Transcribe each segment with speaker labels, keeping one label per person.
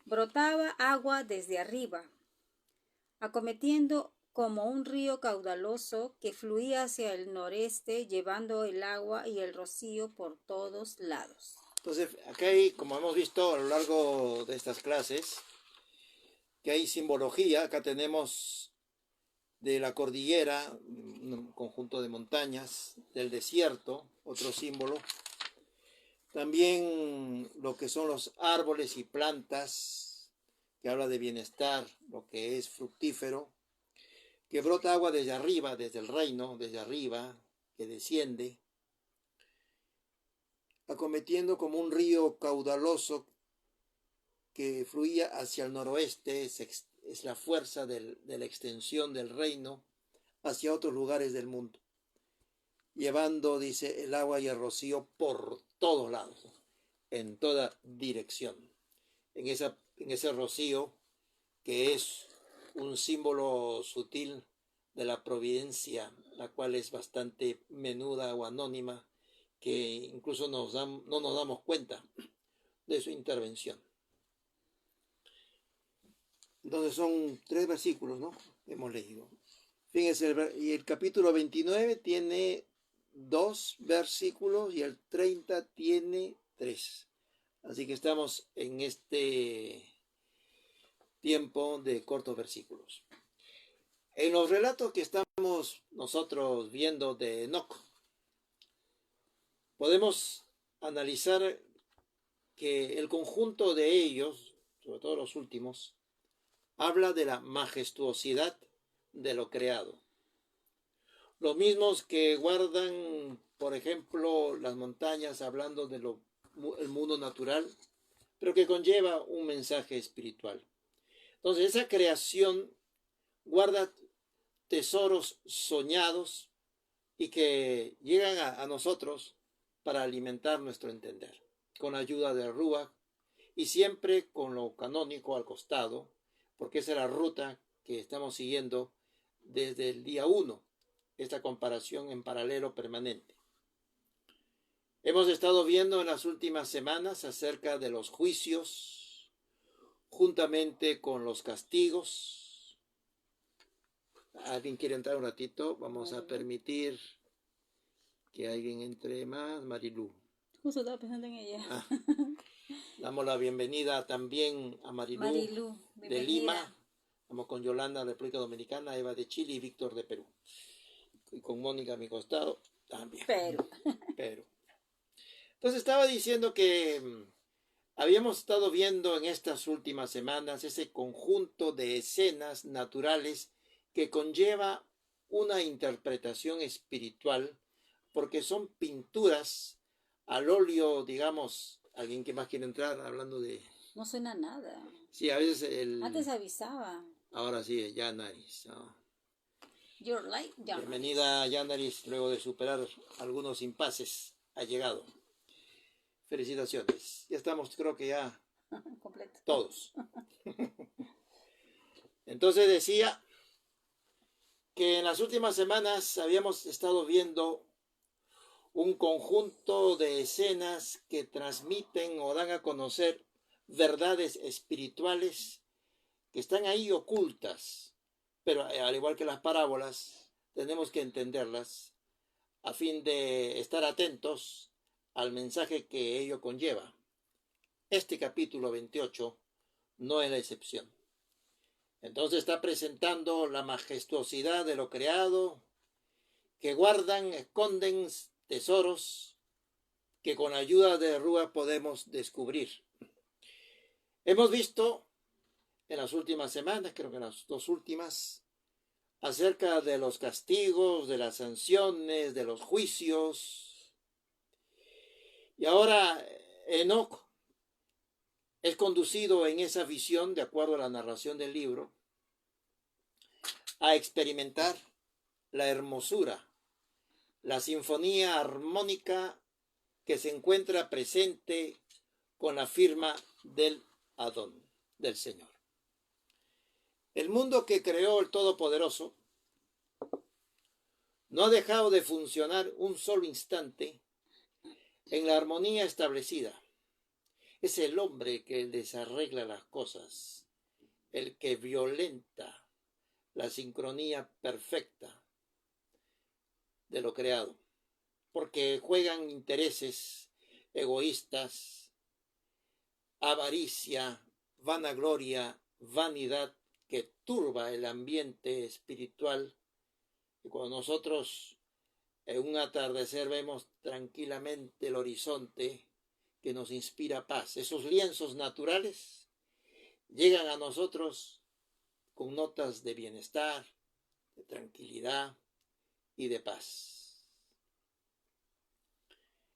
Speaker 1: Brotaba agua desde arriba, acometiendo como un río caudaloso que fluía hacia el noreste, llevando el agua y el rocío por todos lados.
Speaker 2: Entonces, acá hay, como hemos visto a lo largo de estas clases, que hay simbología. Acá tenemos de la cordillera, un conjunto de montañas, del desierto, otro símbolo. También lo que son los árboles y plantas, que habla de bienestar, lo que es fructífero, que brota agua desde arriba, desde el reino, desde arriba, que desciende, acometiendo como un río caudaloso que fluía hacia el noroeste, es la fuerza de la extensión del reino hacia otros lugares del mundo, llevando, dice, el agua y el rocío por todos lados, en toda dirección. En ese rocío, que es un símbolo sutil de la providencia, la cual es bastante menuda o anónima, que incluso no nos damos cuenta de su intervención. Entonces son 3 versículos, ¿no? Hemos leído. Fíjense, y el capítulo 29 tiene 2 versículos y el 30 tiene 3. Así que estamos en este tiempo de cortos versículos. En los relatos que estamos nosotros viendo de Enoc, podemos analizar que el conjunto de ellos, sobre todo los últimos, habla de la majestuosidad de lo creado. Los mismos que guardan, por ejemplo, las montañas, hablando de el mundo natural, pero que conlleva un mensaje espiritual. Entonces, esa creación guarda tesoros soñados y que llegan a nosotros para alimentar nuestro entender, con ayuda de Ruach y siempre con lo canónico al costado, porque esa es la ruta que estamos siguiendo desde el día 1, esta comparación en paralelo permanente. Hemos estado viendo en las últimas semanas acerca de los juicios, juntamente con los castigos. ¿Alguien quiere entrar un ratito? Vamos a permitir que alguien entre más. Marilú.
Speaker 1: Justo estaba pensando en ella.
Speaker 2: Damos la bienvenida también a Marilú de Lima. Estamos con Yolanda de República Dominicana, Eva de Chile y Víctor de Perú. Y con Mónica a mi costado también. Perú. Entonces estaba diciendo que habíamos estado viendo en estas últimas semanas ese conjunto de escenas naturales que conlleva una interpretación espiritual, porque son pinturas al óleo, digamos. ¿Alguien que más quiere entrar hablando de...?
Speaker 1: No suena nada.
Speaker 2: Sí, a veces
Speaker 1: Antes avisaba.
Speaker 2: Ahora sí, Yanaris. ¿No?
Speaker 1: Your light, Yanaris.
Speaker 2: Bienvenida, Yanaris, luego de superar algunos impases, ha llegado. Felicitaciones. Ya estamos, creo que ya
Speaker 1: completo.
Speaker 2: Todos. Entonces decía que en las últimas semanas habíamos estado viendo un conjunto de escenas que transmiten o dan a conocer verdades espirituales que están ahí ocultas, pero al igual que las parábolas, tenemos que entenderlas a fin de estar atentos al mensaje que ello conlleva. Este capítulo 28 no es la excepción. Entonces está presentando la majestuosidad de lo creado, que guardan, esconden tesoros que con ayuda de Ruach podemos descubrir. Hemos visto en las últimas semanas, creo que en las 2 últimas, acerca de los castigos, de las sanciones, de los juicios. Y ahora Enoc es conducido en esa visión, de acuerdo a la narración del libro, a experimentar la hermosura, la sinfonía armónica que se encuentra presente con la firma del Adón, del Señor. El mundo que creó el Todopoderoso no ha dejado de funcionar un solo instante en la armonía establecida. Es el hombre que desarregla las cosas, el que violenta la sincronía perfecta de lo creado, porque juegan intereses egoístas, avaricia, vanagloria, vanidad, que turba el ambiente espiritual. Y cuando nosotros en un atardecer vemos tranquilamente el horizonte que nos inspira paz, esos lienzos naturales llegan a nosotros con notas de bienestar, de tranquilidad y de paz.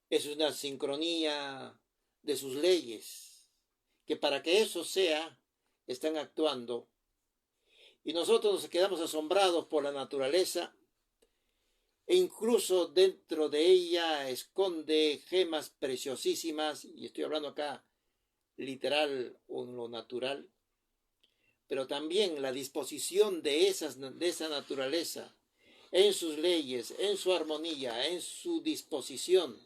Speaker 2: Es una sincronía de sus leyes, que para que eso sea, están actuando. Y nosotros nos quedamos asombrados por la naturaleza, e incluso dentro de ella esconde gemas preciosísimas, y estoy hablando acá literal o en lo natural, pero también la disposición de esa naturaleza, en sus leyes, en su armonía, en su disposición.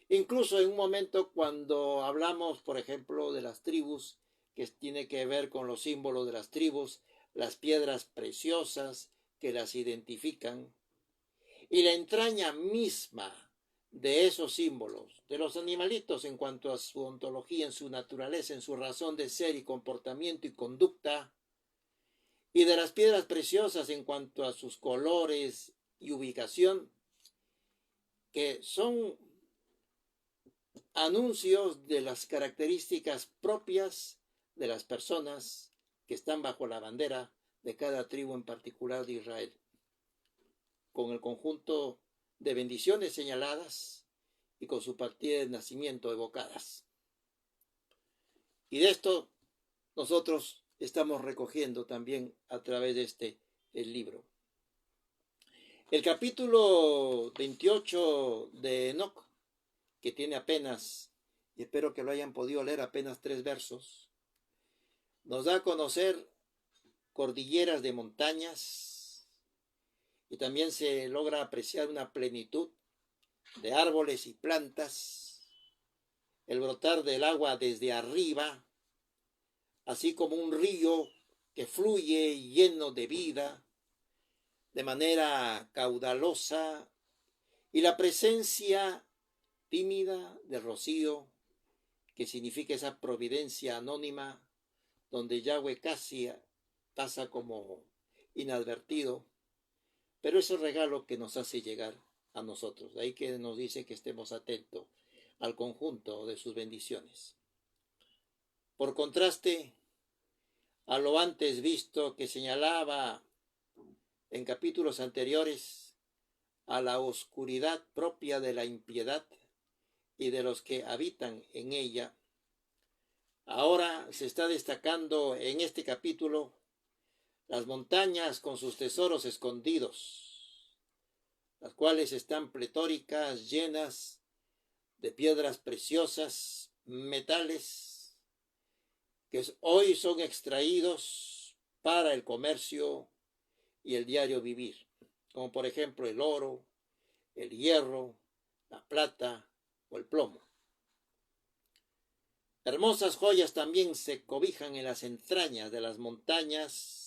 Speaker 2: Incluso en un momento cuando hablamos, por ejemplo, de las tribus, que tiene que ver con los símbolos de las tribus, las piedras preciosas que las identifican, y la entraña misma de esos símbolos, de los animalitos en cuanto a su ontología, en su naturaleza, en su razón de ser y comportamiento y conducta, y de las piedras preciosas en cuanto a sus colores y ubicación, que son anuncios de las características propias de las personas que están bajo la bandera de cada tribu en particular de Israel, con el conjunto de bendiciones señaladas y con su partida de nacimiento evocadas. Y de esto nosotros estamos recogiendo también a través de el libro. El capítulo 28 de Enoc, que tiene apenas, y espero que lo hayan podido leer, apenas 3 versos, nos da a conocer cordilleras de montañas, y también se logra apreciar una plenitud de árboles y plantas, el brotar del agua desde arriba, así como un río que fluye lleno de vida, de manera caudalosa, y la presencia tímida del rocío, que significa esa providencia anónima, donde Yahweh casi pasa como inadvertido, pero es el regalo que nos hace llegar a nosotros. De ahí que nos dice que estemos atentos al conjunto de sus bendiciones. Por contraste a lo antes visto, que señalaba en capítulos anteriores a la oscuridad propia de la impiedad y de los que habitan en ella, ahora se está destacando en este capítulo las montañas con sus tesoros escondidos, las cuales están pletóricas, llenas de piedras preciosas, metales, que hoy son extraídos para el comercio y el diario vivir, como por ejemplo el oro, el hierro, la plata o el plomo. Hermosas joyas también se cobijan en las entrañas de las montañas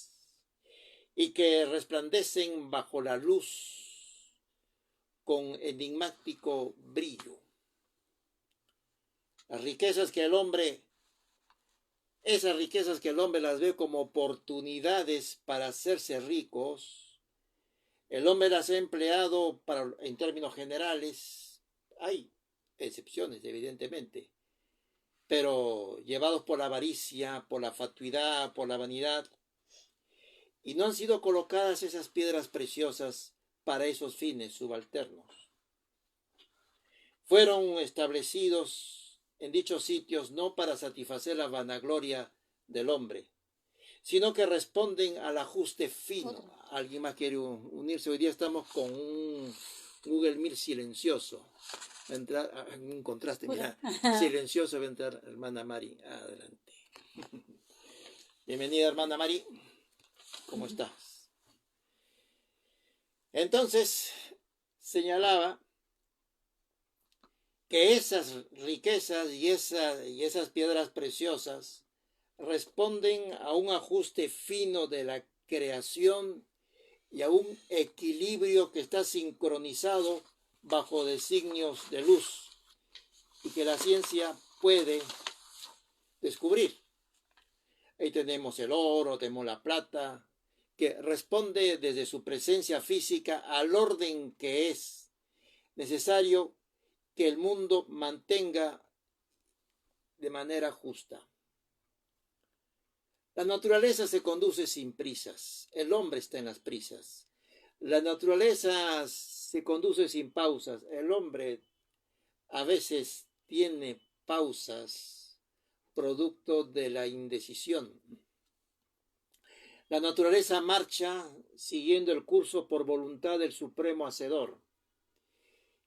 Speaker 2: y que resplandecen bajo la luz con enigmático brillo. Las riquezas que el hombre, esas riquezas que el hombre las ve como oportunidades para hacerse ricos, el hombre las ha empleado en términos generales. Hay excepciones, evidentemente, pero llevados por la avaricia, por la fatuidad, por la vanidad, y no han sido colocadas esas piedras preciosas para esos fines subalternos. Fueron establecidos en dichos sitios no para satisfacer la vanagloria del hombre, sino que responden al ajuste fino. ¿Alguien más quiere unirse? Hoy día estamos con un Google Meet silencioso. Va a entrar, un contraste, mira, silencioso, va a entrar hermana Mari. Adelante. Bienvenida, hermana Mari. ¿Cómo estás? Entonces, señalaba que esas riquezas y esas piedras preciosas responden a un ajuste fino de la creación y a un equilibrio que está sincronizado bajo designios de luz y que la ciencia puede descubrir. Ahí tenemos el oro, tenemos la plata, que responde desde su presencia física al orden que es necesario que el mundo mantenga de manera justa. La naturaleza se conduce sin prisas, el hombre está en las prisas. La naturaleza se conduce sin pausas, el hombre a veces tiene pausas producto de la indecisión. La naturaleza marcha siguiendo el curso por voluntad del Supremo Hacedor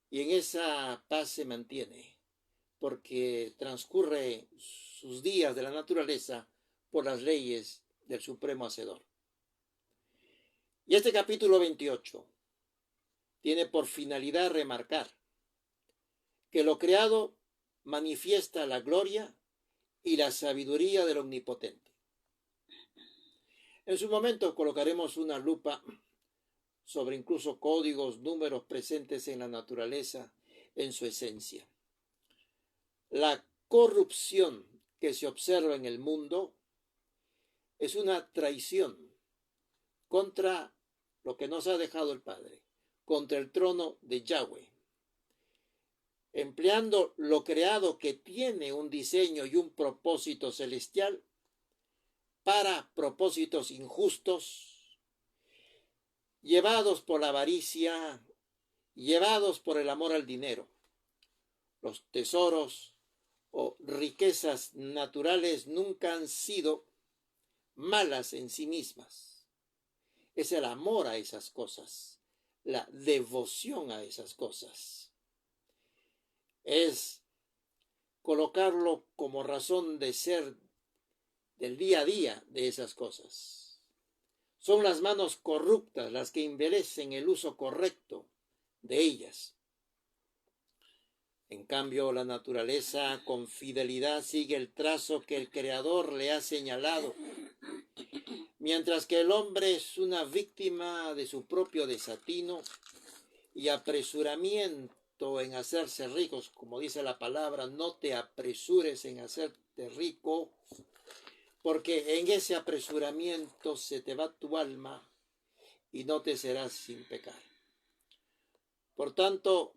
Speaker 2: y en esa paz se mantiene porque transcurre sus días de la naturaleza por las leyes del Supremo Hacedor. Y este capítulo 28 tiene por finalidad remarcar que lo creado manifiesta la gloria y la sabiduría del Omnipotente. En su momento colocaremos una lupa sobre incluso códigos, números presentes en la naturaleza en su esencia. La corrupción que se observa en el mundo es una traición contra lo que nos ha dejado el Padre, contra el trono de Yahweh. Empleando lo creado que tiene un diseño y un propósito celestial para propósitos injustos, llevados por la avaricia, llevados por el amor al dinero. Los tesoros o riquezas naturales nunca han sido malas en sí mismas. Es el amor a esas cosas, la devoción a esas cosas. Es colocarlo como razón de ser del día a día de esas cosas. Son las manos corruptas las que envilecen el uso correcto de ellas. En cambio, la naturaleza con fidelidad sigue el trazo que el Creador le ha señalado, mientras que el hombre es una víctima de su propio desatino y apresuramiento en hacerse ricos. Como dice la palabra, no te apresures en hacerte rico, porque en ese apresuramiento se te va tu alma y no te serás sin pecar. Por tanto,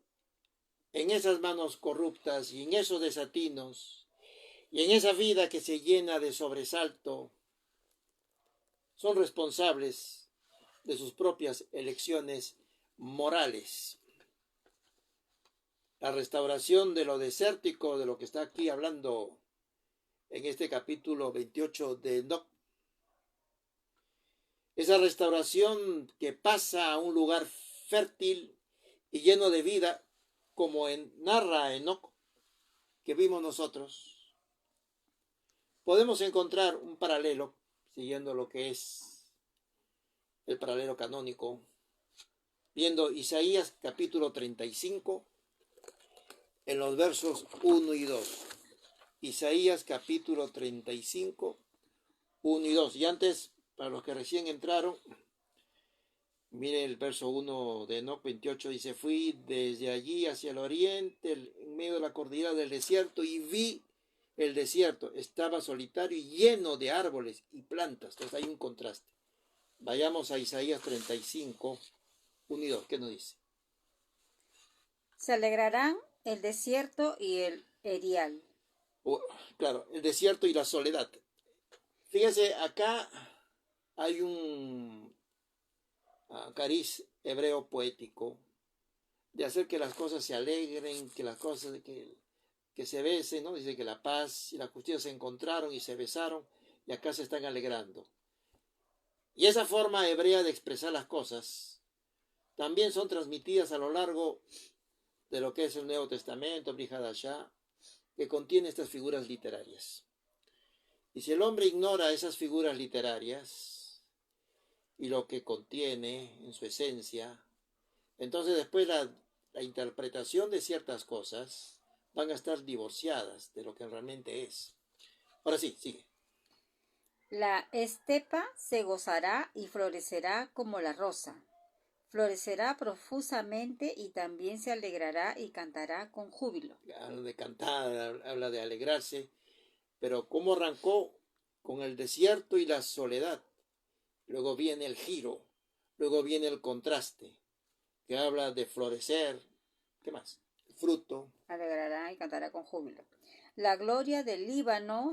Speaker 2: en esas manos corruptas y en esos desatinos y en esa vida que se llena de sobresalto, son responsables de sus propias elecciones morales. La restauración de lo desértico, de lo que está aquí hablando en este capítulo 28 de Enoc, esa restauración que pasa a un lugar fértil y lleno de vida, como narra Enoc, que vimos nosotros, podemos encontrar un paralelo, siguiendo lo que es el paralelo canónico, viendo Isaías capítulo 35, en los versos 1 y 2. Isaías capítulo 35, 1 y 2. Y antes, para los que recién entraron, miren el verso 1 de Enoc 28, dice: fui desde allí hacia el oriente, en medio de la cordillera del desierto, y vi el desierto. Estaba solitario y lleno de árboles y plantas. Entonces hay un contraste. Vayamos a Isaías 35, 1 y 2. ¿Qué nos dice?
Speaker 1: Se alegrarán el desierto y el erial.
Speaker 2: Claro, el desierto y la soledad. Fíjense, acá hay un cariz hebreo poético de hacer que las cosas se alegren, que las cosas que se besen, ¿no? Dice que la paz y la justicia se encontraron y se besaron y acá se están alegrando. Y esa forma hebrea de expresar las cosas también son transmitidas a lo largo de lo que es el Nuevo Testamento, Brit Hadashah, que contiene estas figuras literarias. Y si el hombre ignora esas figuras literarias y lo que contiene en su esencia, entonces después la interpretación de ciertas cosas van a estar divorciadas de lo que realmente es. Ahora sí, sigue.
Speaker 1: La estepa se gozará y florecerá como la rosa. Florecerá profusamente y también se alegrará y cantará con júbilo.
Speaker 2: Habla de cantar, habla de alegrarse, pero ¿cómo arrancó? Con el desierto y la soledad. Luego viene el giro, luego viene el contraste, que habla de florecer. ¿Qué más? El fruto.
Speaker 1: Alegrará y cantará con júbilo. La gloria del Líbano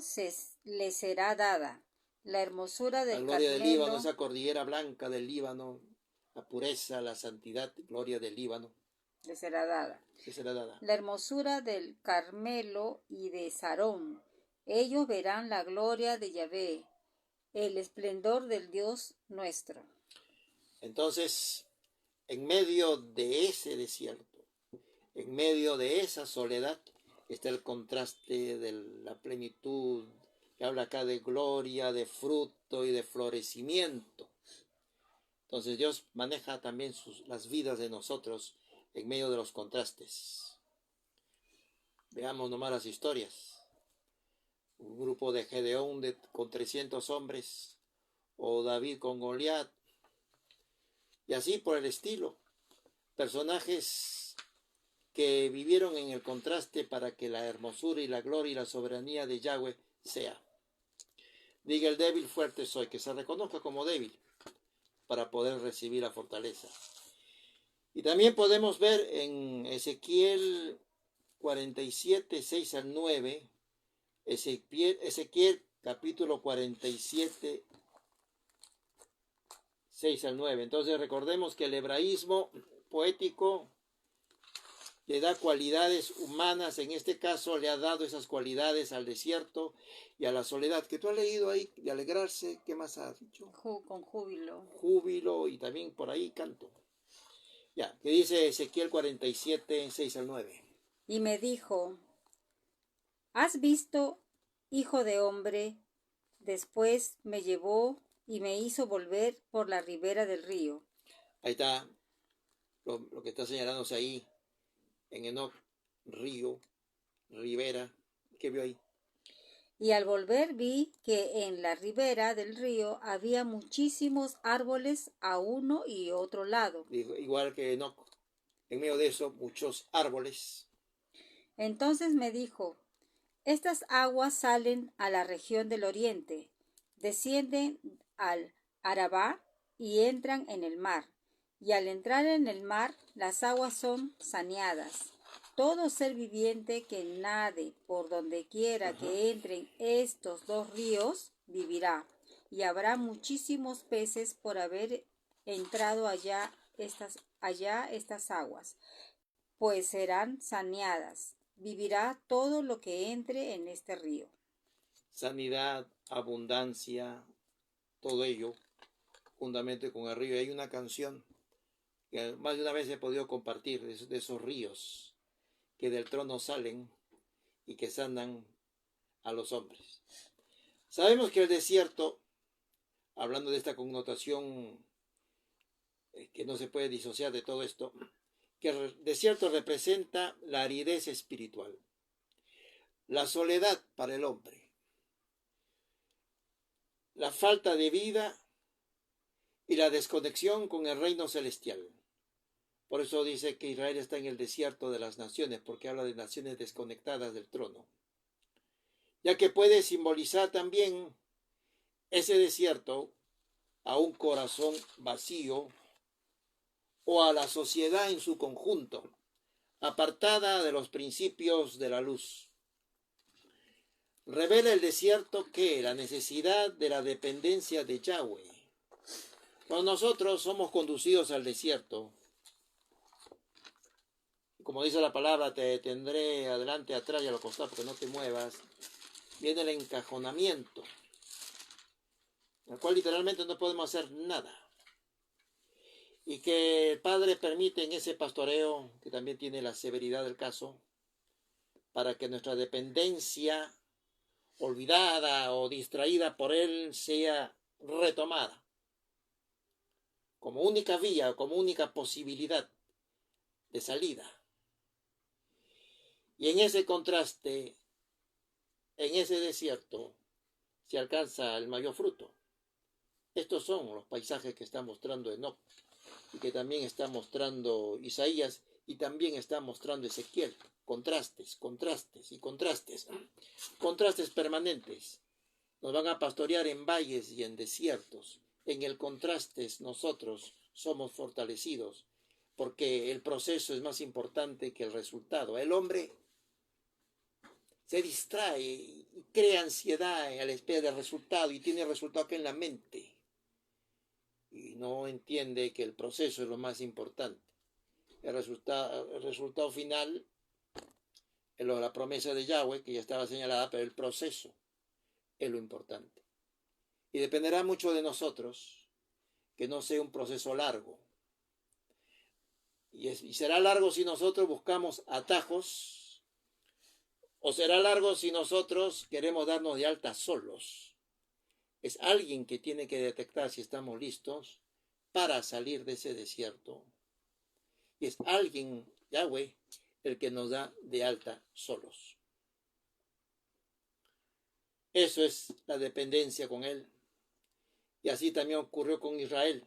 Speaker 1: le será dada. La hermosura
Speaker 2: La
Speaker 1: del
Speaker 2: gloria del Líbano,
Speaker 1: Carmelo
Speaker 2: esa cordillera blanca del Líbano, la pureza, la santidad, gloria del Líbano,
Speaker 1: le será dada.
Speaker 2: que será dada.
Speaker 1: La hermosura del Carmelo y de Sarón. Ellos verán la gloria de Yahvé, el esplendor del Dios nuestro.
Speaker 2: Entonces, en medio de ese desierto, en medio de esa soledad, está el contraste de la plenitud, que habla acá de gloria, de fruto y de florecimiento. Entonces Dios maneja también las vidas de nosotros en medio de los contrastes. Veamos nomás las historias. Un grupo de Gedeón con 300 hombres, o David con Goliat, y así por el estilo. Personajes que vivieron en el contraste para que la hermosura y la gloria y la soberanía de Yahweh sea. Diga el débil, fuerte soy, que se reconozca como débil para poder recibir la fortaleza. Y también podemos ver en Ezequiel 47, 6 al 9, Ezequiel capítulo 47, 6 al 9. Entonces recordemos que el hebraísmo poético le da cualidades humanas, en este caso le ha dado esas cualidades al desierto y a la soledad, que tú has leído ahí, de alegrarse. ¿Qué más has dicho?
Speaker 1: Con júbilo.
Speaker 2: Júbilo, y también por ahí canto. Ya, que dice Ezequiel 47, 6 al 9.
Speaker 1: Y me dijo, ¿has visto, hijo de hombre? Después me llevó y me hizo volver por la ribera del río.
Speaker 2: Ahí está lo que está señalándose ahí en Enoc, río, ribera. ¿Qué vio ahí?
Speaker 1: Y al volver vi que en la ribera del río había muchísimos árboles a uno y otro lado.
Speaker 2: Igual que Enoc, en medio de eso, muchos árboles.
Speaker 1: Entonces me dijo, estas aguas salen a la región del oriente, descienden al Arabá y entran en el mar. Y al entrar en el mar, las aguas son saneadas. Todo ser viviente que nade por donde quiera que entren estos dos ríos vivirá. Y habrá muchísimos peces por haber entrado allá estas aguas, pues serán saneadas. Vivirá todo lo que entre en este río.
Speaker 2: Sanidad, abundancia, todo ello, juntamente con el río. Hay una canción que más de una vez he podido compartir de esos ríos que del trono salen y que sanan a los hombres. Sabemos que el desierto, hablando de esta connotación que no se puede disociar de todo esto, que el desierto representa la aridez espiritual, la soledad para el hombre, la falta de vida y la desconexión con el reino celestial. Por eso dice que Israel está en el desierto de las naciones, porque habla de naciones desconectadas del trono, ya que puede simbolizar también ese desierto a un corazón vacío o a la sociedad en su conjunto, apartada de los principios de la luz. Revela el desierto que la necesidad de la dependencia de Yahweh. Cuando nosotros somos conducidos al desierto, como dice la palabra, te detendré adelante, atrás y a los costados porque no te muevas, viene el encajonamiento, en el cual literalmente no podemos hacer nada. Y que el Padre permite en ese pastoreo, que también tiene la severidad del caso, para que nuestra dependencia olvidada o distraída por Él sea retomada como única vía, como única posibilidad de salida. Y en ese contraste, en ese desierto, se alcanza el mayor fruto. Estos son los paisajes que está mostrando Enoc y que también está mostrando Isaías y también está mostrando Ezequiel. Contrastes, contrastes y contrastes. Contrastes permanentes. Nos van a pastorear en valles y en desiertos. En el contraste nosotros somos fortalecidos porque el proceso es más importante que el resultado. El hombre se distrae y crea ansiedad a la espera del resultado y tiene el resultado acá en la mente. Y no entiende que el proceso es lo más importante. El resultado final es la promesa de Yahweh, que ya estaba señalada, pero el proceso es lo importante. Y dependerá mucho de nosotros que no sea un proceso largo. Y será largo si nosotros buscamos atajos, o será largo si nosotros queremos darnos de alta solos. Es alguien que tiene que detectar si estamos listos para salir de ese desierto. Y es alguien, Yahweh, el que nos da de alta solos. Eso es la dependencia con él. Y así también ocurrió con Israel,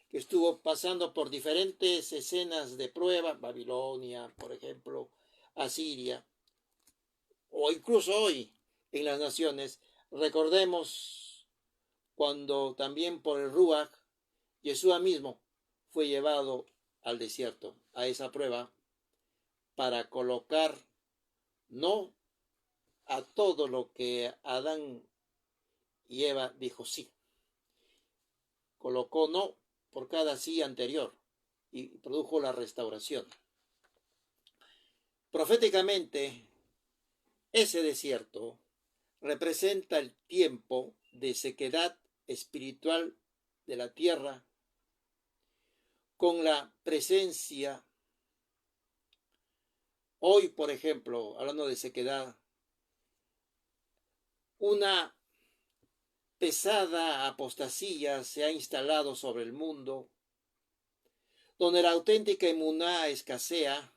Speaker 2: que estuvo pasando por diferentes escenas de prueba, Babilonia, por ejemplo, Asiria, o incluso hoy en las naciones. Recordemos cuando también por el Ruach, Yeshua mismo fue llevado al desierto, a esa prueba, para colocar no a todo lo que Adán y Eva dijo sí. Colocó no por cada sí anterior y produjo la restauración. Proféticamente, ese desierto representa el tiempo de sequedad espiritual de la tierra con la presencia. Hoy, por ejemplo, hablando de sequedad, una pesada apostasía se ha instalado sobre el mundo, donde la auténtica emuná escasea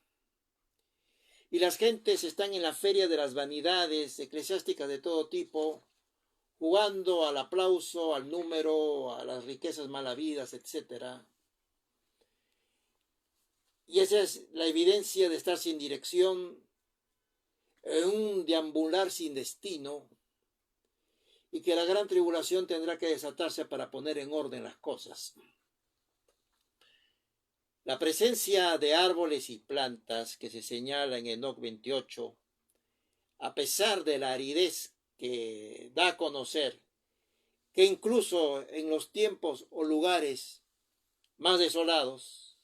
Speaker 2: y las gentes están en la feria de las vanidades eclesiásticas de todo tipo, jugando al aplauso, al número, a las riquezas mal habidas, etc. Y esa es la evidencia de estar sin dirección, en un deambular sin destino, y que la gran tribulación tendrá que desatarse para poner en orden las cosas. La presencia de árboles y plantas que se señala en Enoc 28, a pesar de la aridez que da a conocer, que incluso en los tiempos o lugares más desolados,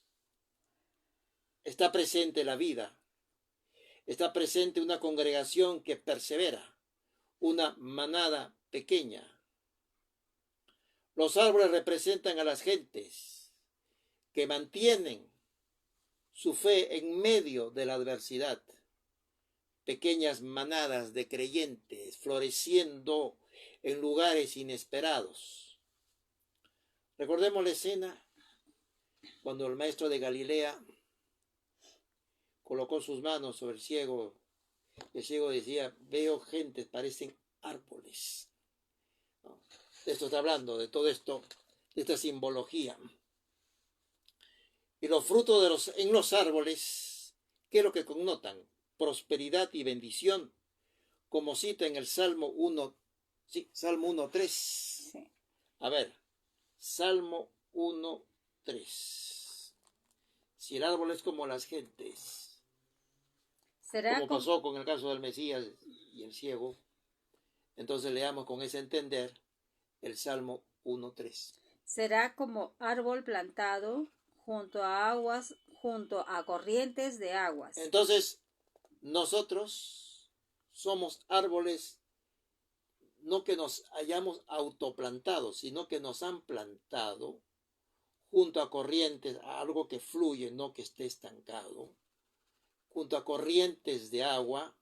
Speaker 2: está presente la vida, está presente una congregación que persevera, una manada pequeña. Los árboles representan a las gentes que mantienen su fe en medio de la adversidad. Pequeñas manadas de creyentes floreciendo en lugares inesperados. Recordemos la escena cuando el maestro de Galilea colocó sus manos sobre el ciego. El ciego decía, veo gentes, parecen árboles. ¿No? De esto está hablando, de todo esto, de esta simbología. Y los frutos en los árboles, ¿qué es lo que connotan? Prosperidad y bendición, como cita en el Salmo 1, sí, Salmo 1.3. Sí. A ver, Salmo 1.3. Si el árbol es como las gentes, como pasó con el caso del Mesías y el ciego, entonces leamos con ese entender el Salmo 1.3.
Speaker 1: Será como árbol plantado junto a aguas, junto a corrientes de aguas.
Speaker 2: Entonces, nosotros somos árboles, no que nos hayamos autoplantado, sino que nos han plantado junto a corrientes, a algo que fluye, no que esté estancado, junto a corrientes de agua,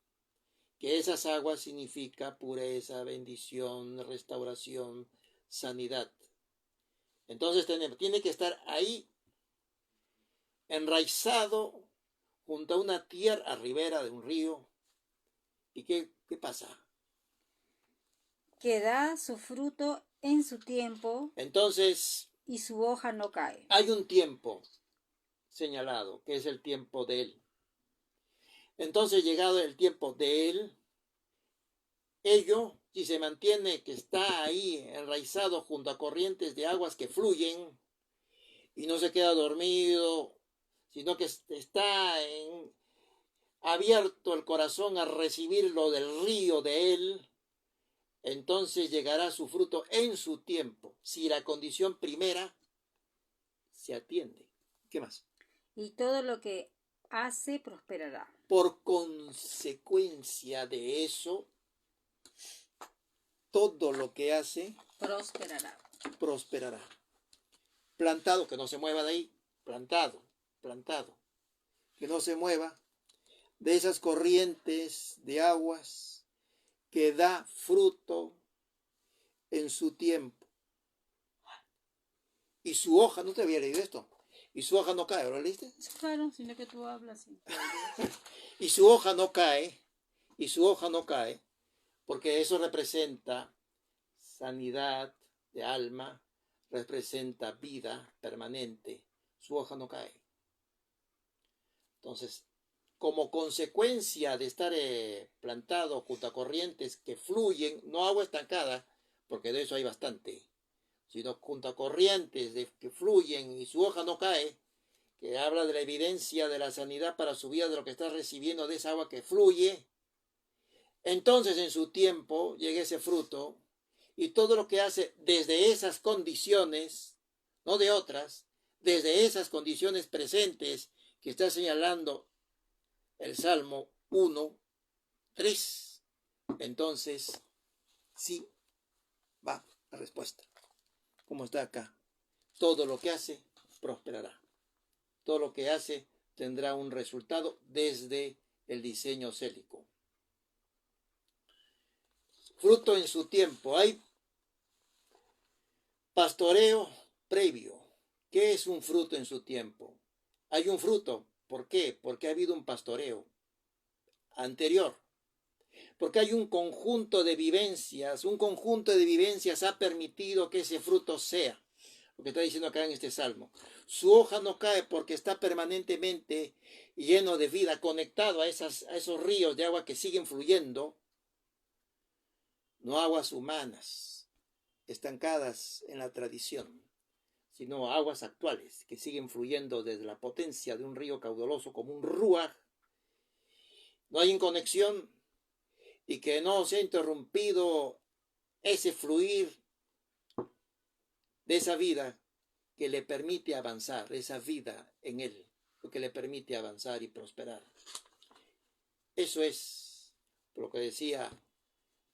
Speaker 2: que esas aguas significa pureza, bendición, restauración, sanidad. Entonces tiene que estar ahí enraizado junto a una tierra ribera de un río. ¿Y qué pasa?
Speaker 1: Que da su fruto en su tiempo
Speaker 2: Entonces,
Speaker 1: y su hoja no cae.
Speaker 2: hay un tiempo señalado, que es el tiempo de él. Entonces, llegado el tiempo de él, ello, si se mantiene que está ahí enraizado junto a corrientes de aguas que fluyen y no se queda dormido, sino que está abierto el corazón a recibir lo del río de él, entonces llegará su fruto en su tiempo, si la condición primera se atiende. ¿Qué más?
Speaker 1: Y todo lo que hace prosperará.
Speaker 2: Por consecuencia de eso, todo lo que hace
Speaker 1: Prosperará.
Speaker 2: prosperará. Plantado, que no se mueva de ahí, plantado, que no se mueva de esas corrientes de aguas que da fruto en su tiempo. Y su hoja, no te había leído esto, y su hoja no cae, ¿lo leíste?
Speaker 1: Claro, sino que tú hablas.
Speaker 2: Y su hoja no cae, porque eso representa sanidad de alma, representa vida permanente. Su hoja no cae. Entonces, como consecuencia de estar plantado junto a corrientes que fluyen, no agua estancada, porque de eso hay bastante, sino junto a corrientes que fluyen y su hoja no cae, que habla de la evidencia de la sanidad para su vida, de lo que está recibiendo de esa agua que fluye, entonces en su tiempo llega ese fruto y todo lo que hace desde esas condiciones, no de otras, desde esas condiciones presentes que está señalando el Salmo 1, 3, entonces sí va la respuesta. Como está acá, todo lo que hace prosperará. Todo lo que hace tendrá un resultado desde el diseño célico. Fruto en su tiempo. Hay pastoreo previo. ¿Qué es un fruto en su tiempo? Hay un fruto. ¿Por qué? Porque ha habido un pastoreo anterior. Porque hay un conjunto de vivencias. Un conjunto de vivencias ha permitido que ese fruto sea. Lo que está diciendo acá en este salmo. Su hoja no cae porque está permanentemente lleno de vida, conectado a esos ríos de agua que siguen fluyendo. No aguas humanas, estancadas en la tradición, sino aguas actuales que siguen fluyendo desde la potencia de un río caudaloso como un ruaj. No hay inconexión y que no se ha interrumpido ese fluir de esa vida que le permite avanzar, esa vida en él, lo que le permite avanzar y prosperar. Eso es lo que decía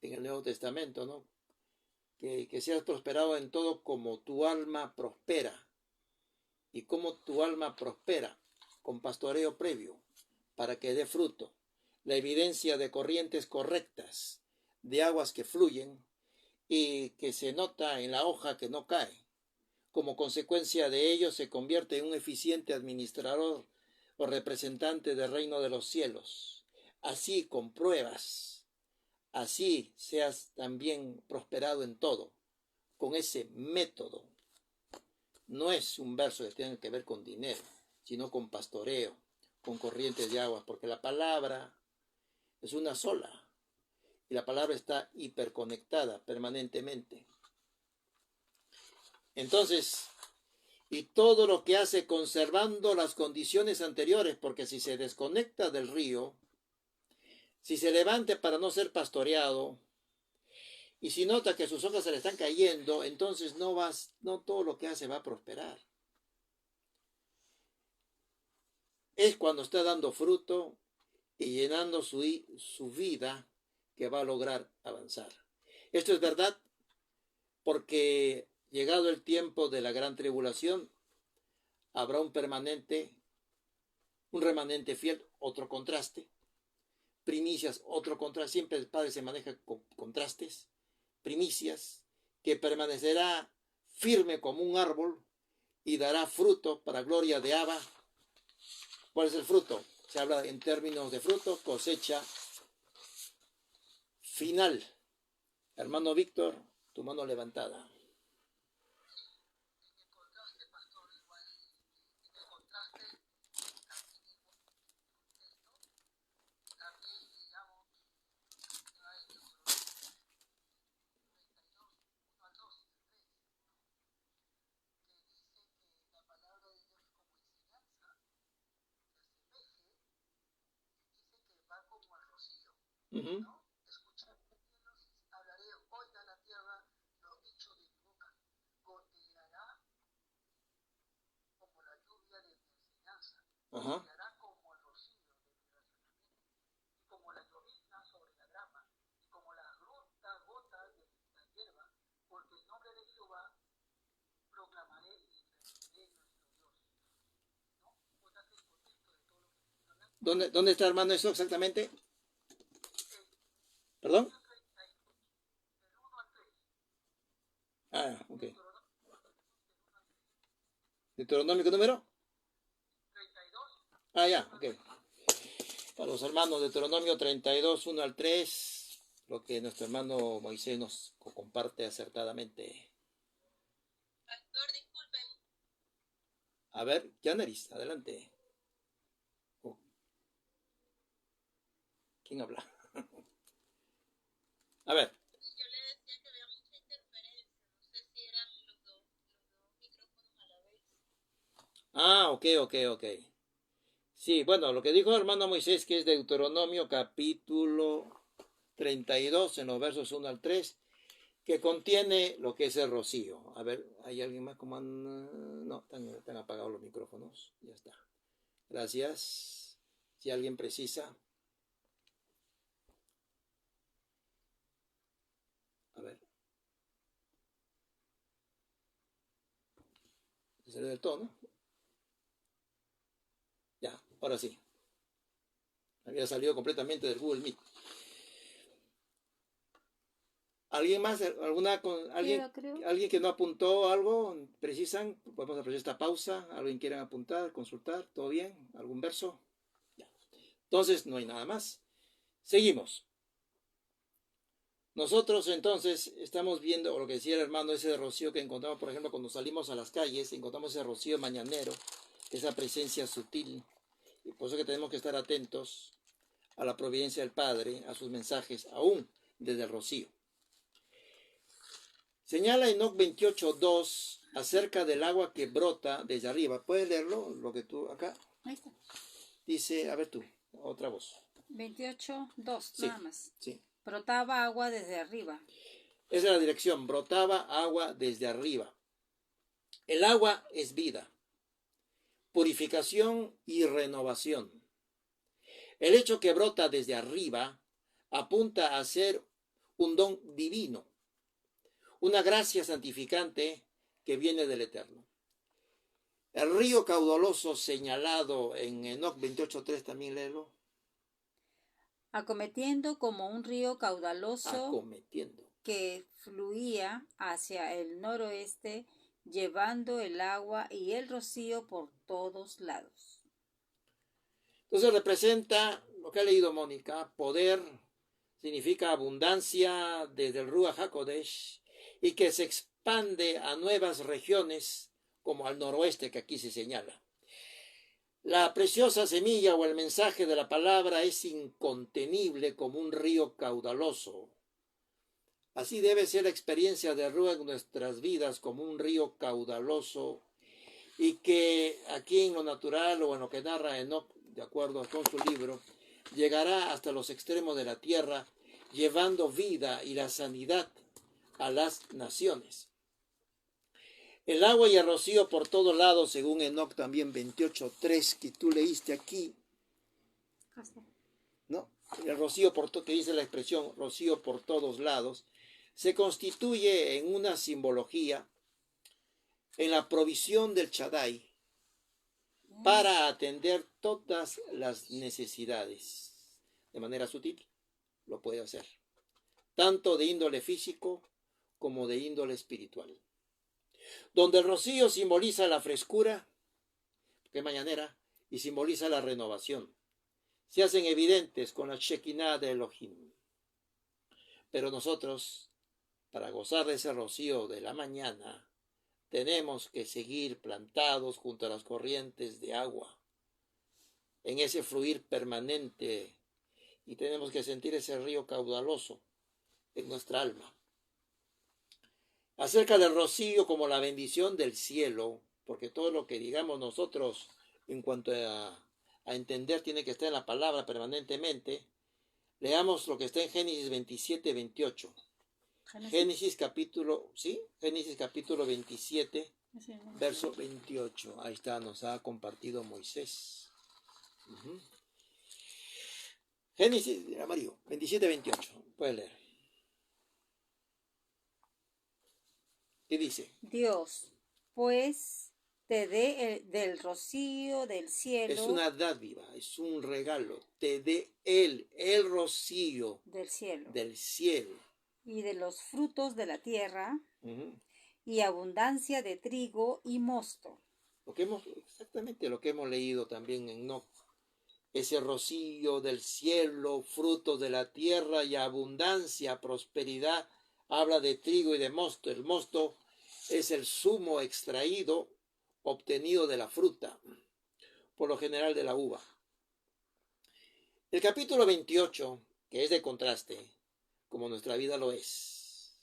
Speaker 2: en el Nuevo Testamento, ¿no? Que seas prosperado en todo como tu alma prospera. ¿Y cómo tu alma prospera? Con pastoreo previo, para que dé fruto. La evidencia de corrientes correctas, de aguas que fluyen y que se nota en la hoja que no cae. Como consecuencia de ello se convierte en un eficiente administrador o representante del reino de los cielos. Así compruebas. Así seas también prosperado en todo, con ese método. No es un verso que tenga que ver con dinero, sino con pastoreo, con corrientes de aguas, porque la palabra es una sola y la palabra está hiperconectada permanentemente. Entonces, y todo lo que hace conservando las condiciones anteriores, porque si se desconecta del río, si se levante para no ser pastoreado, y si nota que sus hojas se le están cayendo, entonces no todo lo que hace va a prosperar. Es cuando está dando fruto y llenando su vida que va a lograr avanzar. Esto es verdad porque llegado el tiempo de la gran tribulación, habrá un remanente fiel, otro contraste. Primicias, otro contraste. Siempre el Padre se maneja con contrastes. Primicias, que permanecerá firme como un árbol y dará fruto para gloria de Abba. ¿Cuál es el fruto? Se habla en términos de fruto, cosecha final. Hermano Víctor, tu mano levantada. Uh-huh. Ajá. ¿Dónde está, hermano, eso exactamente? ¿Perdón? Ah, ok. ¿Deuteronomio qué número? Ah, ya, ok. Para los hermanos, Deuteronomio 32, 1 al 3, lo que nuestro hermano Moisés nos comparte acertadamente.
Speaker 3: Pastor, disculpen.
Speaker 2: A ver, Janaris, adelante. Oh. ¿Quién habla? A ver.
Speaker 3: Yo le decía que había mucha interferencia. No sé si eran los dos micrófonos a la vez.
Speaker 2: Ah, ok. Sí, bueno, lo que dijo el hermano Moisés, que es Deuteronomio capítulo 32, en los versos 1 al 3, que contiene lo que es el rocío. A ver, ¿hay alguien más como no, están apagados los micrófonos. Ya está. Gracias. Si alguien precisa. A ver. Se salió del todo, ¿no? Ya, ahora sí. Había salido completamente del Google Meet. ¿Alguien más? ¿Alguien que no apuntó algo? ¿Precisan? Podemos aprovechar esta pausa. ¿Alguien quiere apuntar, consultar? ¿Todo bien? ¿Algún verso? Ya. Entonces, no hay nada más. Seguimos. Nosotros entonces estamos viendo lo que decía el hermano, ese rocío que encontramos, por ejemplo, cuando salimos a las calles, encontramos ese rocío mañanero, esa presencia sutil. Y por eso que tenemos que estar atentos a la providencia del Padre, a sus mensajes, aún desde el rocío. Señala Enoc 28:2 acerca del agua que brota desde arriba. ¿Puedes leerlo? Lo que tú acá.
Speaker 1: Ahí está.
Speaker 2: Dice, a ver tú, otra voz.
Speaker 1: 28:2,
Speaker 2: Sí,
Speaker 1: nada más.
Speaker 2: sí.
Speaker 1: Brotaba agua desde arriba.
Speaker 2: Esa es la dirección. Brotaba agua desde arriba. El agua es vida, purificación y renovación. El hecho que brota desde arriba apunta a ser un don divino, una gracia santificante que viene del Eterno. El río caudaloso señalado en Enoc 28:3, también léelo.
Speaker 1: Acometiendo como un río caudaloso
Speaker 2: Acometiendo.
Speaker 1: que fluía hacia el noroeste, llevando el agua y el rocío por todos lados.
Speaker 2: Entonces representa lo que ha leído Mónica, poder, significa abundancia desde el Ruach HaKodesh y que se expande a nuevas regiones como al noroeste que aquí se señala. La preciosa semilla o el mensaje de la palabra es incontenible como un río caudaloso. Así debe ser la experiencia de Ruach en nuestras vidas como un río caudaloso y que aquí en lo natural o en lo que narra Enoc, de acuerdo con su libro, llegará hasta los extremos de la tierra, llevando vida y la sanidad a las naciones. El agua y el rocío por todos lados, según Enoc también 28:3, que tú leíste aquí, ¿no? El rocío que dice la expresión rocío por todos lados, se constituye en una simbología en la provisión del Shaddai para atender todas las necesidades. De manera sutil, lo puede hacer. Tanto de índole físico como de índole espiritual. Donde el rocío simboliza la frescura, que es mañanera, y simboliza la renovación. se hacen evidentes con la Shekinah de Elohim. Pero nosotros, para gozar de ese rocío de la mañana, tenemos que seguir plantados junto a las corrientes de agua, en ese fluir permanente, y tenemos que sentir ese río caudaloso en nuestra alma. Acerca del rocío como la bendición del cielo, porque todo lo que digamos nosotros en cuanto a entender tiene que estar en la palabra permanentemente. Leamos lo que está en Génesis 27, 28. Génesis capítulo 27, verso 28. Ahí está, nos ha compartido Moisés. Génesis, amarillo, 27, 28. Puedes leer. ¿Qué dice?
Speaker 1: Dios, pues te dé del rocío del cielo.
Speaker 2: Es una dádiva, es un regalo. Te dé el rocío
Speaker 1: del
Speaker 2: cielo.
Speaker 1: Y de los frutos de la tierra, y abundancia de trigo y mosto.
Speaker 2: Exactamente lo que hemos leído también en Enoc. Ese rocío del cielo, frutos de la tierra y abundancia, prosperidad, habla de trigo y de mosto. El mosto es el zumo extraído, obtenido de la fruta, por lo general de la uva. El capítulo 28, que es de contraste, como nuestra vida lo es,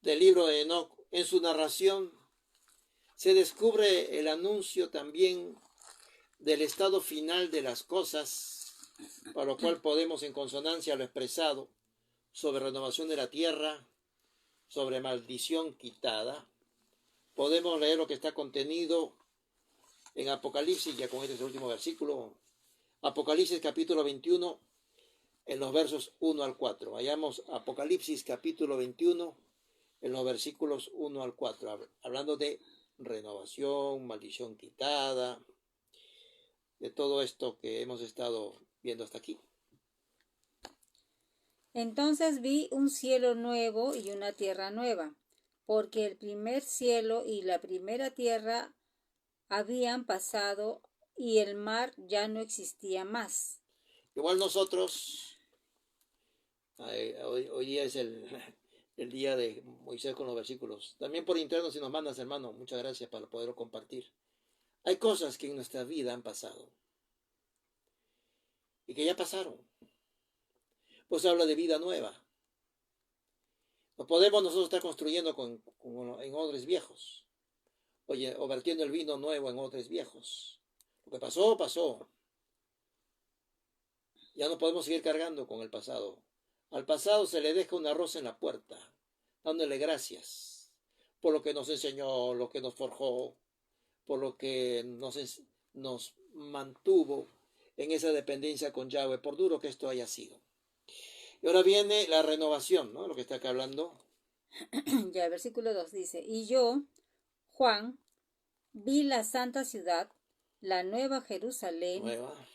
Speaker 2: del libro de Enoc, en su narración se descubre el anuncio también del estado final de las cosas, para lo cual podemos, en consonancia a lo expresado, sobre renovación de la tierra, sobre maldición quitada, podemos leer lo que está contenido en Apocalipsis, ya con este es el último versículo, Apocalipsis capítulo 21, en los versos 1 al 4. Vayamos a Apocalipsis capítulo 21, en los versículos 1 al 4, hablando de renovación, maldición quitada, de todo esto que hemos estado viendo hasta aquí.
Speaker 1: Entonces vi un cielo nuevo y una tierra nueva, porque el primer cielo y la primera tierra habían pasado y el mar ya no existía más.
Speaker 2: Igual nosotros, hoy día es el día de Moisés con los versículos. También por interno, si nos mandas, hermano, muchas gracias para poderlo compartir. Hay cosas que en nuestra vida han pasado y que ya pasaron. Pues habla de vida nueva. No podemos nosotros estar construyendo en odres viejos, o vertiendo el vino nuevo en odres viejos. Lo que pasó, pasó. Ya no podemos seguir cargando con el pasado. Al pasado se le deja una rosa en la puerta, dándole gracias por lo que nos enseñó, lo que nos forjó, por lo que nos mantuvo en esa dependencia con Yahweh, por duro que esto haya sido. Y ahora viene la renovación, ¿no? Lo que está acá hablando.
Speaker 1: Ya, el versículo 2 dice, y yo, Juan, vi la santa ciudad, la nueva Jerusalén,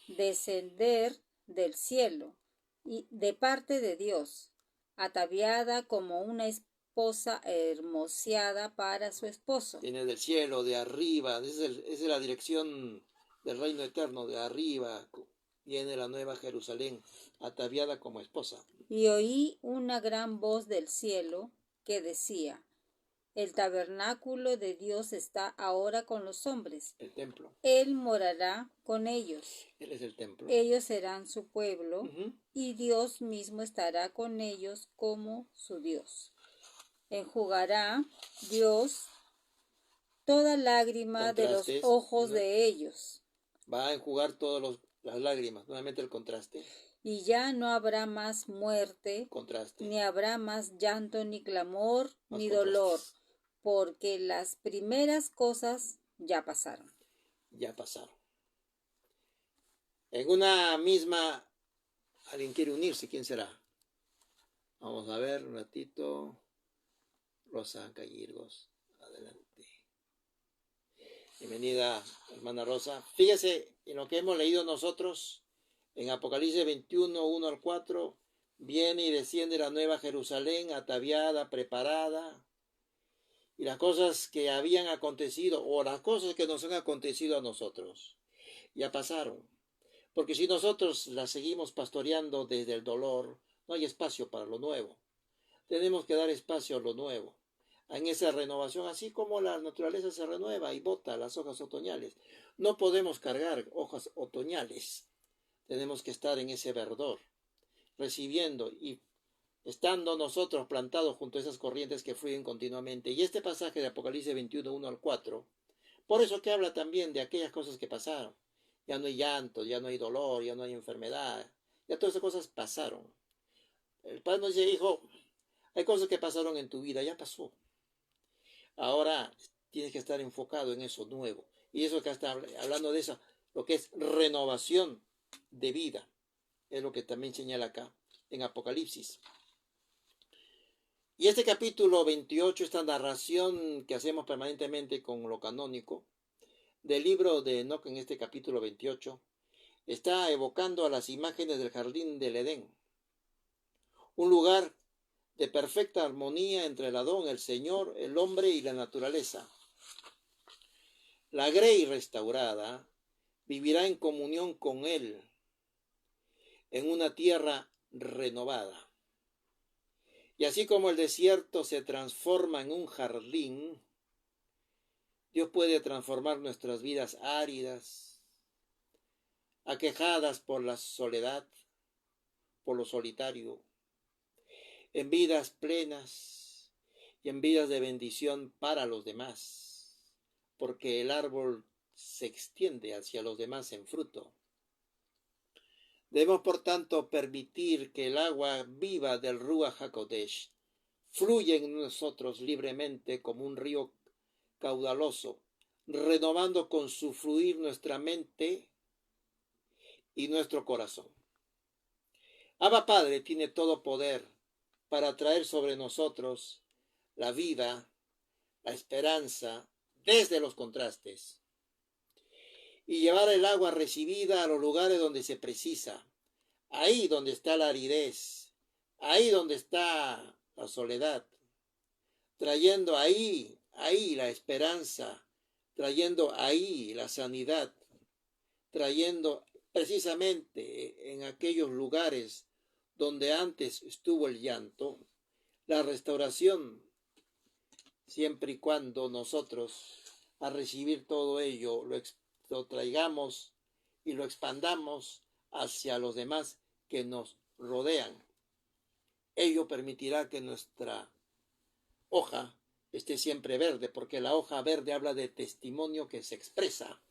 Speaker 1: descender del cielo, y de parte de Dios, ataviada como una esposa hermoseada para su esposo.
Speaker 2: Viene del cielo, de arriba, esa es la dirección del reino eterno, de arriba viene la nueva Jerusalén, ataviada como esposa.
Speaker 1: Y oí una gran voz del cielo que decía, el tabernáculo de Dios está ahora con los hombres.
Speaker 2: El templo.
Speaker 1: Él morará con ellos.
Speaker 2: Él es el templo.
Speaker 1: Ellos serán su pueblo, y Dios mismo estará con ellos como su Dios. Enjugará Dios toda lágrima de los ojos de ellos.
Speaker 2: Va a enjugar todas las lágrimas. Nuevamente el contraste.
Speaker 1: Y ya no habrá más muerte, ni habrá más llanto, ni clamor, ni dolor, porque las primeras cosas ya pasaron.
Speaker 2: Ya pasaron. En una misma, alguien quiere unirse, ¿quién será? Vamos a ver un ratito. Rosa Callirgos, adelante. Bienvenida, hermana Rosa. Fíjese en lo que hemos leído nosotros. En Apocalipsis 21, 1 al 4, viene y desciende la nueva Jerusalén, ataviada, preparada. Y las cosas que habían acontecido, o las cosas que nos han acontecido a nosotros, ya pasaron. Porque si nosotros la seguimos pastoreando desde el dolor, no hay espacio para lo nuevo. Tenemos que dar espacio a lo nuevo, en esa renovación, así como la naturaleza se renueva y bota las hojas otoñales. No podemos cargar hojas otoñales. Tenemos que estar en ese verdor, recibiendo y estando nosotros plantados junto a esas corrientes que fluyen continuamente. Y este pasaje de Apocalipsis 21, 1 al 4, por eso que habla también de aquellas cosas que pasaron. Ya no hay llanto, ya no hay dolor, ya no hay enfermedad, ya todas esas cosas pasaron. El Padre nos dice, hijo, hay cosas que pasaron en tu vida, ya pasó. Ahora tienes que estar enfocado en eso nuevo. Y eso que está hablando de eso, lo que es renovación de vida, es lo que también señala acá en Apocalipsis. Y este capítulo 28, esta narración que hacemos permanentemente con lo canónico, del libro de Enoc en este capítulo 28, está evocando a las imágenes del jardín del Edén. Un lugar de perfecta armonía entre el Adón, el Señor, el hombre y la naturaleza. La grey restaurada vivirá en comunión con Él en una tierra renovada. Y así como el desierto se transforma en un jardín, Dios puede transformar nuestras vidas áridas, aquejadas por la soledad, por lo solitario, en vidas plenas y en vidas de bendición para los demás, porque el árbol se extiende hacia los demás en fruto. Debemos, por tanto, permitir que el agua viva del Ruach HaKodesh fluya en nosotros libremente como un río caudaloso, renovando con su fluir nuestra mente y nuestro corazón. Abba Padre tiene todo poder para traer sobre nosotros la vida, la esperanza, desde los contrastes, y llevar el agua recibida a los lugares donde se precisa, ahí donde está la aridez, ahí donde está la soledad, trayendo ahí la esperanza, trayendo ahí la sanidad, trayendo precisamente en aquellos lugares donde antes estuvo el llanto, la restauración, siempre y cuando nosotros al recibir todo ello lo traigamos y lo expandamos hacia los demás que nos rodean. Ello permitirá que nuestra hoja esté siempre verde, porque la hoja verde habla de testimonio que se expresa.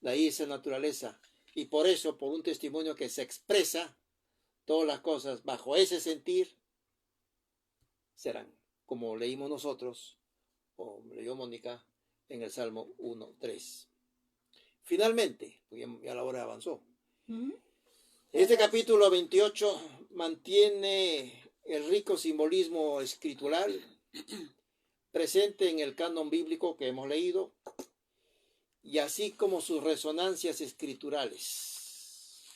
Speaker 2: De ahí esa naturaleza. Y por eso, por un testimonio que se expresa, todas las cosas bajo ese sentir serán, como leímos nosotros, o leyó Mónica, en el Salmo 1:3. Finalmente, ya la hora avanzó. Este capítulo 28 mantiene el rico simbolismo escritural presente en el canon bíblico que hemos leído, y así como sus resonancias escriturales,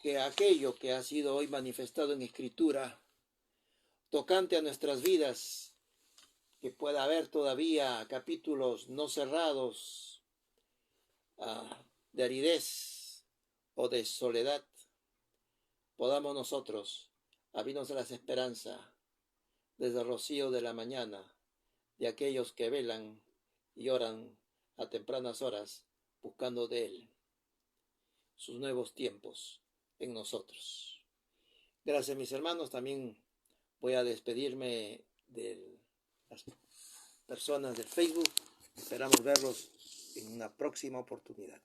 Speaker 2: que aquello que ha sido hoy manifestado en escritura, tocante a nuestras vidas, que pueda haber todavía capítulos no cerrados de aridez o de soledad, podamos nosotros abrirnos a la esperanza desde el rocío de la mañana de aquellos que velan y oran a tempranas horas buscando de Él sus nuevos tiempos en nosotros. Gracias, mis hermanos. También voy a despedirme de las personas del Facebook. Esperamos verlos en una próxima oportunidad.